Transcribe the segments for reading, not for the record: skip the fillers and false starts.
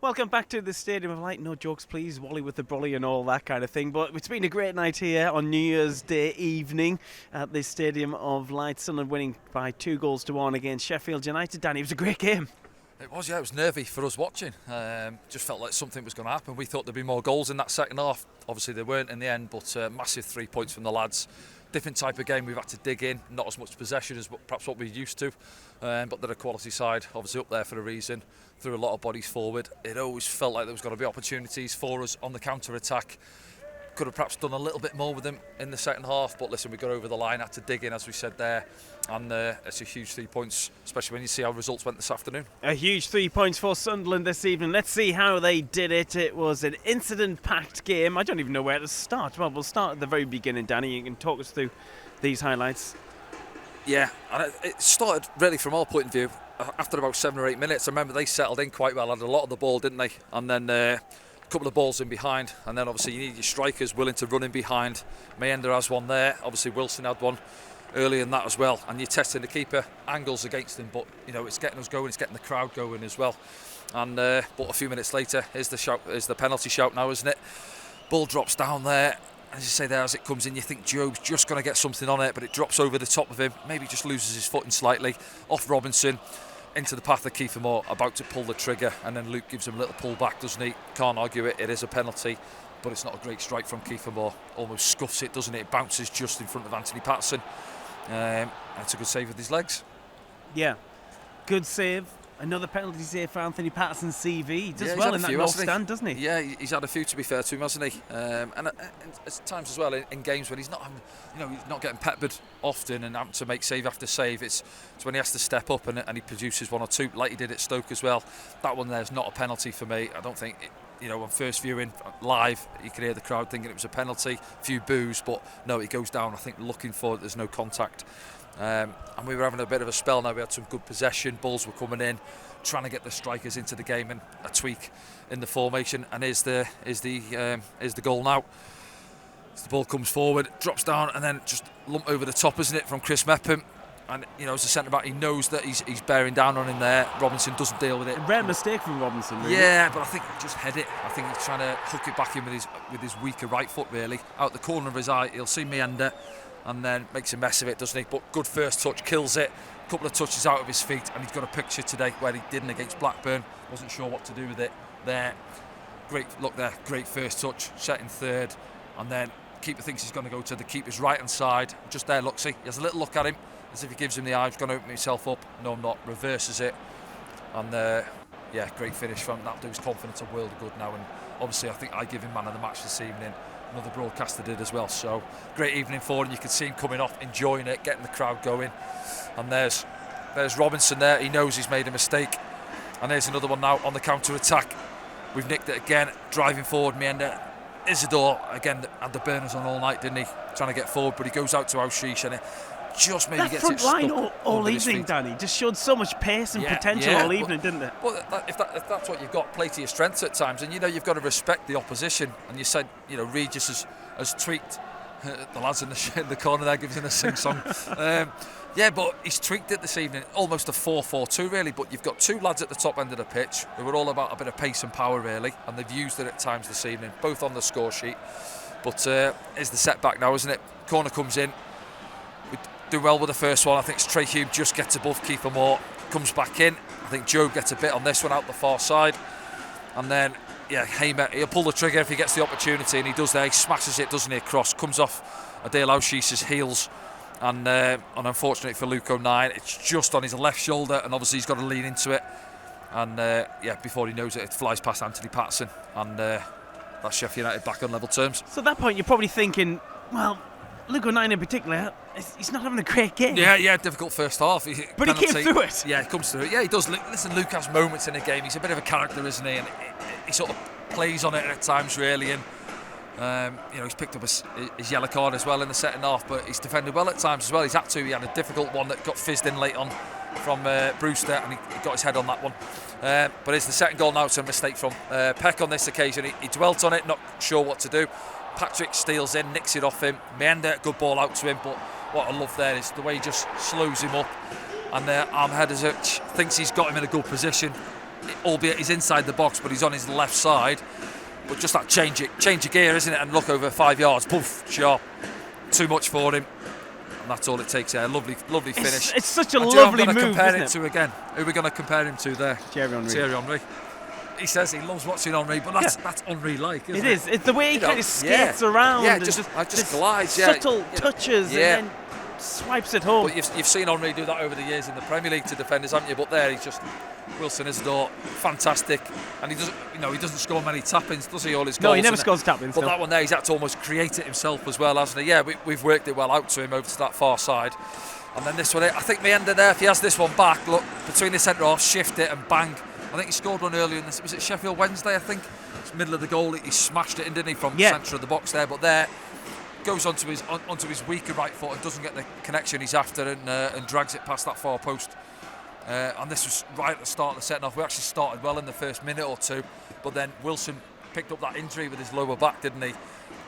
Welcome back to the Stadium of Light. No jokes, please. Wally with the brolly and all that kind of thing. But it's been a great night here on New Year's Day evening at the Stadium of Light. Sunderland winning by 2-1 against Sheffield United. Danny, it was a great game. It was, yeah. It was nervy for us watching. Just felt like something was going to happen. We thought there'd be more goals in that second half. Obviously, there weren't in the end, but massive 3 points from the lads. Different type of game we've had to dig in. Not as much possession as perhaps what we're used to. But they're a quality side, obviously up there for a reason. Threw a lot of bodies forward. It always felt like there was going to be opportunities for us on the counter-attack. Could have perhaps done a little bit more with them in the second half, but listen, we got over the line, had to dig in, as we said there, and it's a huge 3 points, especially when you see how results went this afternoon. A huge 3 points for Sunderland this evening. Let's see how they did it. It was an incident-packed game. I don't even know where to start. Well, we'll start at the very beginning, Danny. You can talk us through these highlights. Yeah, and it started really from our point of view. After about 7 or 8 minutes, I remember they settled in quite well, had a lot of the ball, didn't they? And then a couple of balls in behind, and then obviously you need your strikers willing to run in behind. Mayenda has one there, obviously Wilson had one earlier in that as well, and you're testing the keeper angles against him, but you know, it's getting us going, it's getting the crowd going as well. And but a few minutes later, here's the penalty shout now, isn't it? Ball drops down there. As you say there, as it comes in, you think Job's just going to get something on it, but it drops over the top of him. Maybe just loses his footing slightly. Off Robinson, into the path of Kiefer Moore, about to pull the trigger, and then Luke gives him a little pull back, doesn't he? Can't argue it, it is a penalty, but it's not a great strike from Kiefer Moore. Almost scuffs it, doesn't it? It bounces just in front of Anthony Patterson. It's a good save with his legs. Yeah, good save. Another penalty save for Anthony Patterson's CV. He does well in that north stand, doesn't he? Yeah, he's had a few, to be fair to him, hasn't he? And at times as well in games when he's not having, he's not getting peppered often and having to make save after save. It's when he has to step up and he produces one or two, like he did at Stoke as well. That one there's not a penalty for me. I don't think, on first viewing live, you could hear the crowd thinking it was a penalty, a few boos, but no, it goes down. I think looking for it, there's no contact. And we were having a bit of a spell now. We had some good possession, balls were coming in, trying to get the strikers into the game, and a tweak in the formation. And here's the goal now. As the ball comes forward, drops down, and then just lump over the top, isn't it, from Chris Mepham? And as a centre back, he knows that he's bearing down on him there. Robinson doesn't deal with it. A rare mistake from Robinson, really. Yeah, but I think he just head it. I think he's trying to hook it back in with his weaker right foot, really. Out the corner of his eye, he'll see Mayenda, and then makes a mess of it, doesn't he? But good first touch, kills it. A couple of touches out of his feet, and he's got a picture today where he didn't against Blackburn. Wasn't sure what to do with it there. Great look there, great first touch, set in third, and then keeper thinks he's going to go to the keeper's right hand side. Just there, looks he has a little look at him as if he gives him the eye. He's going to open himself up. No, I'm not. Reverses it, and great finish from that. Dude's confidence a world of good now, and obviously I think I give him man of the match this evening. Another broadcaster did as well. So great evening for him. You could see him coming off, enjoying it, getting the crowd going. And there's Robinson there. He knows he's made a mistake. And there's another one now on the counter attack. We've nicked it again, driving forward. Mayenda, Isidore again had the burners on all night, didn't he? Trying to get forward, but he goes out to Aushish and it just maybe that gets front it stuck line all evening, feet. Danny, just showed so much pace and potential all evening, didn't it? Well, if that's what you've got, play to your strengths at times, and you've got to respect the opposition. And you said, Regis has tweaked the lads in the corner there, gives him a sing-song. But he's tweaked it this evening, almost a 4-4-2 really. But you've got two lads at the top end of the pitch who are all about a bit of pace and power really, and they've used it at times this evening, both on the score sheet. But here's the setback now, isn't it? Corner comes in. We do well with the first one. I think it's Trey Hume just gets above Kiefer Moore, comes back in. I think Job gets a bit on this one out the far side, and then Hamer, he'll pull the trigger if he gets the opportunity, and he does there. He smashes it, doesn't he, across, comes off Adele Aushish's heels, and unfortunately for Luke O'Nien, it's just on his left shoulder, and obviously he's got to lean into it, and before he knows it, it flies past Anthony Patterson, and that's Sheffield United back on level terms. So at that point you're probably thinking, well, Luke O'Nien in particular, he's not having a great game. Yeah, difficult first half. But he came through it. Yeah, he comes through it. Yeah, he does. Listen, Luke has moments in a game. He's a bit of a character, isn't he? And he sort of plays on it at times, really. And he's picked up his yellow card as well in the second half, but he's defended well at times as well. He's had to. He had a difficult one that got fizzed in late on from Brewster, and he got his head on that one. But it's the second goal now. It's a mistake from Peck on this occasion. He dwelt on it, not sure what to do. Patrick steals in, nicks it off him. Mayenda, good ball out to him, but what I love there is the way he just slows him up. And Ahmed thinks he's got him in a good position. albeit he's inside the box, but he's on his left side. But just that change of gear, isn't it? And look over 5 yards, poof, sharp. Too much for him. And that's all it takes there. Lovely finish. It's such a lovely move, compare isn't him to again. Who are we going to compare him to there? Thierry Henry. He says he loves watching Henry, but that's Henry-like, isn't it? It is. It's the way he kind of skates around. Yeah, and just glides. Subtle touches and then swipes it home. But you've seen Henry do that over the years in the Premier League to defenders, haven't you? But there, he's just Wilson Isidore, fantastic, and he doesn't score many tap-ins, does he? All his goals. No, he never scores tap-ins. But that one there, he's had to almost create it himself as well, hasn't he? Yeah, we've worked it well out to him over to that far side, and then this one, I think Meander there, if he has this one back, look between the centre half, shift it and bang. I think he scored one earlier in this. Was it Sheffield Wednesday? I think it's middle of the goal. He smashed it in, didn't he, from the centre of the box there? But there goes onto his weaker right foot and doesn't get the connection he's after, and drags it past that far post. And this was right at the start of the second half. We actually started well in the first minute or two, but then Wilson picked up that injury with his lower back, didn't he?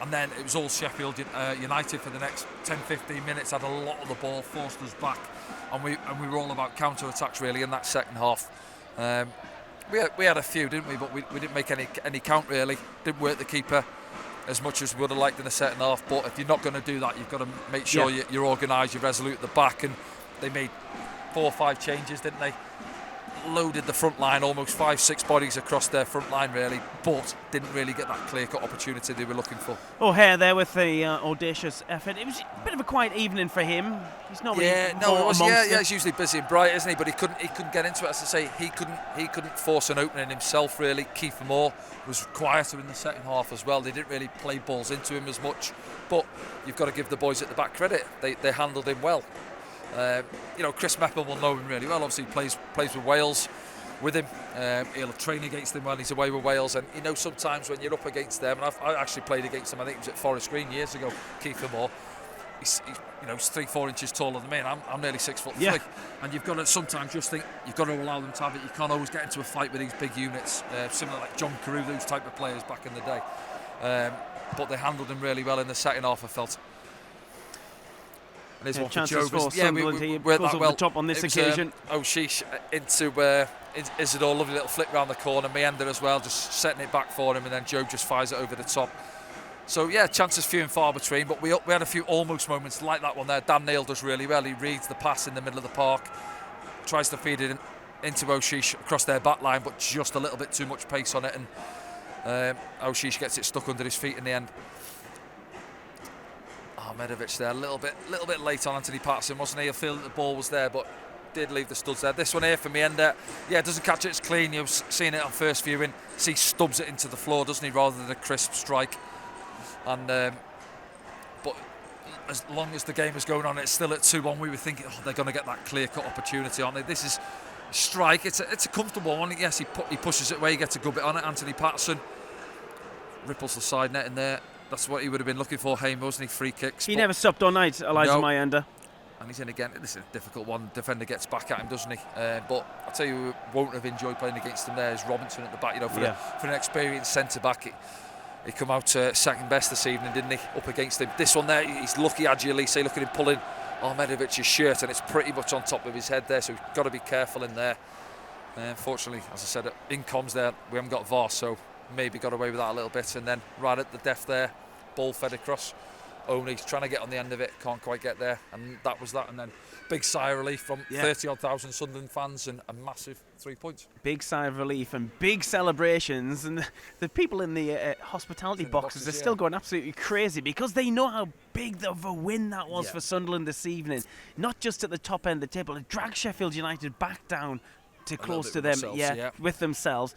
And then it was all Sheffield United for the next 10-15 minutes. Had a lot of the ball, forced us back, and we were all about counter attacks really in that second half. We had a few, didn't we? But we didn't make any count really. Didn't work the keeper as much as we would have liked in the second half. But if you're not going to do that, you've got to make sure you're organised, you're resolute at the back. And they made 4 or 5 changes, didn't they? Loaded the front line, almost 5-6 bodies across their front line really, but didn't really get that clear-cut opportunity they were looking for. O'Hare there with the audacious effort. It was a bit of a quiet evening for him. He's not really he's usually busy and bright, isn't he? But he couldn't get into it. As I say, he couldn't force an opening himself really. Kiefer Moore was quieter in the second half as well. They didn't really play balls into him as much, but you've got to give the boys at the back credit. They handled him well. Chris Meppel will know him really well. Obviously, he plays with Wales with him. He'll train against him while he's away with Wales. And sometimes when you're up against them, and I actually played against him. I think it was at Forest Green years ago. Kiefer Moore. He's 3-4 inches taller than me, and I'm nearly 6'3". And you've got to sometimes just think you've got to allow them to have it. You can't always get into a fight with these big units, similar like John Carew, those type of players back in the day. But they handled him really well in the second half, I felt. And there's chances for Sunderland. He goes over the top on this occasion. O'Sheesh into Isidore, lovely little flick round the corner. Meander as well, just setting it back for him, and then Joe just fires it over the top. So chances few and far between, but we had a few almost moments like that one there. Dan Neil does really well. He reads the pass in the middle of the park, tries to feed it into O'Sheesh across their back line, but just a little bit too much pace on it, and O'Sheesh gets it stuck under his feet in the end. Medovic there, a little bit late on Anthony Patterson, wasn't he? I feel that the ball was there, but did leave the studs there. This one here for Meander, doesn't catch it as clean. You've seen it on first viewing. He stubs it into the floor, doesn't he, rather than a crisp strike. And but as long as the game is going on, it's still at 2-1. We were thinking, they're going to get that clear-cut opportunity, aren't they? This is a strike. It's a comfortable one. Yes, he pushes it away. He gets a good bit on it. Anthony Patterson ripples the side net in there. That's what he would have been looking for, Hamer, wasn't he? Free kicks. He never stopped all night, Elijah Meander. And he's in again. This is a difficult one. Defender gets back at him, doesn't he? But I'll tell you who won't have enjoyed playing against him there is Robinson at the back. For an experienced centre-back, he come out second best this evening, didn't he? Up against him. This one there, he's lucky, Adjulise. Look at him pulling Medovic's shirt, and it's pretty much on top of his head there, so we've got to be careful in there. Unfortunately, as I said, in comms there, we haven't got VAR, so maybe got away with that a little bit. And then right at the depth there, ball fed across. Only's trying to get on the end of it, can't quite get there, and that was that. And then big sigh of relief from 30-odd thousand Sunderland fans, and a massive 3 points. Big sigh of relief and big celebrations, and the people in the hospitality boxes are still going absolutely crazy because they know how big of a win that was for Sunderland this evening. Not just at the top end of the table, it dragged Sheffield United back down to close to them, with themselves.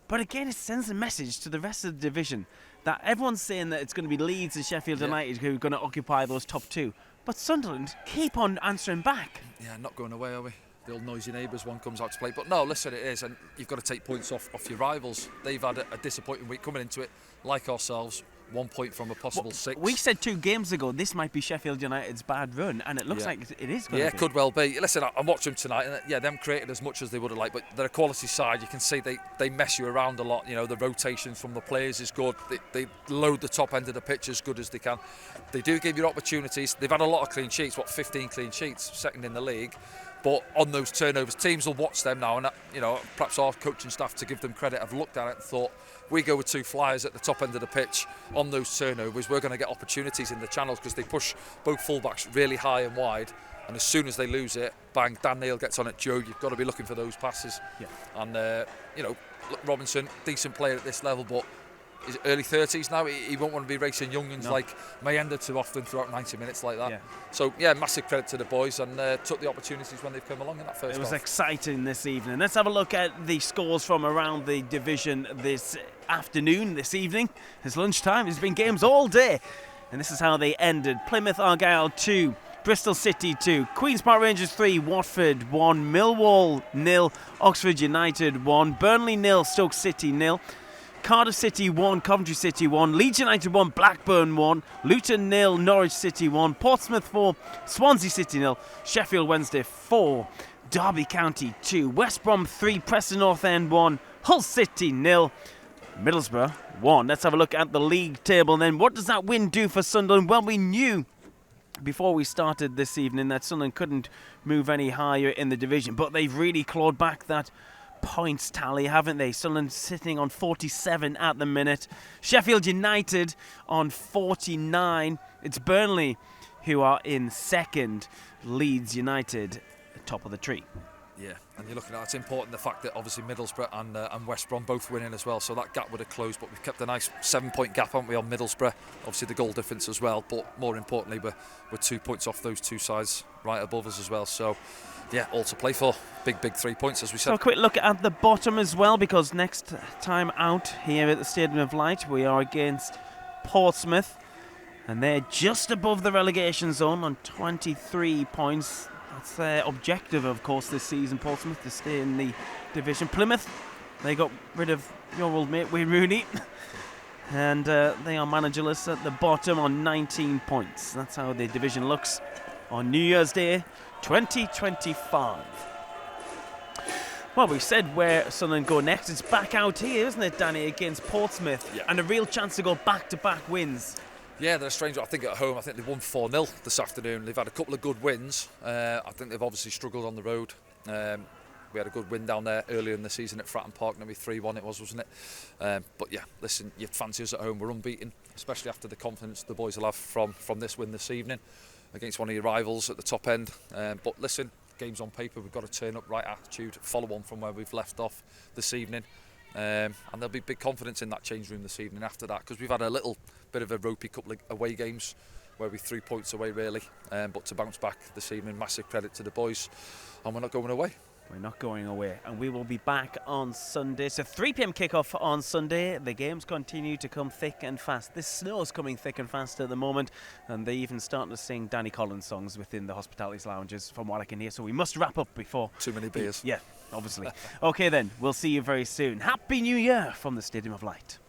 But again, it sends a message to the rest of the division that everyone's saying that it's going to be Leeds and Sheffield United who are going to occupy those top two. But Sunderland keep on answering back. Yeah, not going away, are we? The old noisy neighbours, one comes out to play. But no, listen, it is, and you've got to take points off your rivals. They've had a disappointing week coming into it, like ourselves. 1 point from a possible 6. We said 2 games ago this might be Sheffield United's bad run, and it looks like it is going to be. Yeah, could well be. Listen, I'm watching them tonight, and them created as much as they would have liked, but they're a quality side. You can see they mess you around a lot. The rotation from the players is good. They load the top end of the pitch as good as they can. They do give you opportunities. They've had a lot of clean sheets, 15 clean sheets, second in the league. But on those turnovers, teams will watch them now, and perhaps our coaching staff, to give them credit, have looked at it and thought, we go with 2 flyers at the top end of the pitch on those turnovers, we're going to get opportunities in the channels, because they push both fullbacks really high and wide, and as soon as they lose it, bang, Dan Neil gets on it. Joe, you've got to be looking for those passes. Yeah. And Robinson, decent player at this level, but he's early 30s now. He won't want to be racing young'uns like Mayenda too often throughout 90 minutes like that. Yeah. So, yeah, massive credit to the boys, and took the opportunities when they've come along in that first half. It was exciting this evening. Let's have a look at the scores from around the division this afternoon, this evening. It's lunchtime. There's been games all day. And this is how they ended. Plymouth Argyle 2, Bristol City 2, Queen's Park Rangers 3, Watford 1, Millwall 0, Oxford United 1, Burnley 0, Stoke City 0. Cardiff City 1, Coventry City 1, Leeds United 1, Blackburn 1, Luton 0, Norwich City 1, Portsmouth 4, Swansea City 0, Sheffield Wednesday 4, Derby County 2, West Brom 3, Preston North End 1, Hull City 0, Middlesbrough 1. Let's have a look at the league table then. What does that win do for Sunderland? Well, we knew before we started this evening that Sunderland couldn't move any higher in the division, but they've really clawed back that points tally, haven't they? Sunderland sitting on 47 at the minute. Sheffield United on 49. It's Burnley who are in second. Leeds United top of the tree. Yeah, and you're looking at it's important the fact that obviously Middlesbrough and West Brom both winning as well, so that gap would have closed, but we've kept a nice 7-point gap, haven't we, on Middlesbrough? Obviously the goal difference as well, but more importantly we're 2 points off those 2 sides right above us as well, so yeah, all to play for. Big 3 points, as we said. So a quick look at the bottom as well, because next time out here at the Stadium of Light we are against Portsmouth, and they're just above the relegation zone on 23 points. That's their objective, of course, this season, Portsmouth, to stay in the division. Plymouth, they got rid of your old mate Wayne Rooney, and they are managerless at the bottom on 19 points. That's how the division looks on New Year's Day 2025. Well, we said where Sunderland go next. It's back out here, isn't it, Danny, against Portsmouth, and a real chance to go back-to-back wins. Yeah, they're a strange. I think at home, I think they won 4-0 this afternoon. They've had a couple of good wins. I think they've obviously struggled on the road. We had a good win down there earlier in the season at Fratton Park, maybe 3-1 it was, wasn't it? But yeah, listen, you'd fancy us at home. We're unbeaten, especially after the confidence the boys will have from this win this evening against one of your rivals at the top end. But listen, game's on paper. We've got to turn up, right attitude, follow on from where we've left off this evening. And there'll be big confidence in that change room this evening after that, because we've had a little bit of a ropey couple of away games where we 3 points away really, but to bounce back this evening, massive credit to the boys, and we're not going away. We're not going away, and we will be back on Sunday. So 3 p.m. kickoff on Sunday. The games continue to come thick and fast. This snow's coming thick and fast at the moment, and they even starting to sing Danny Collins songs within the hospitalities lounges, from what I can hear. So we must wrap up before too many beers. Yeah, obviously. Okay then, we'll see you very soon. Happy New Year from the Stadium of Light.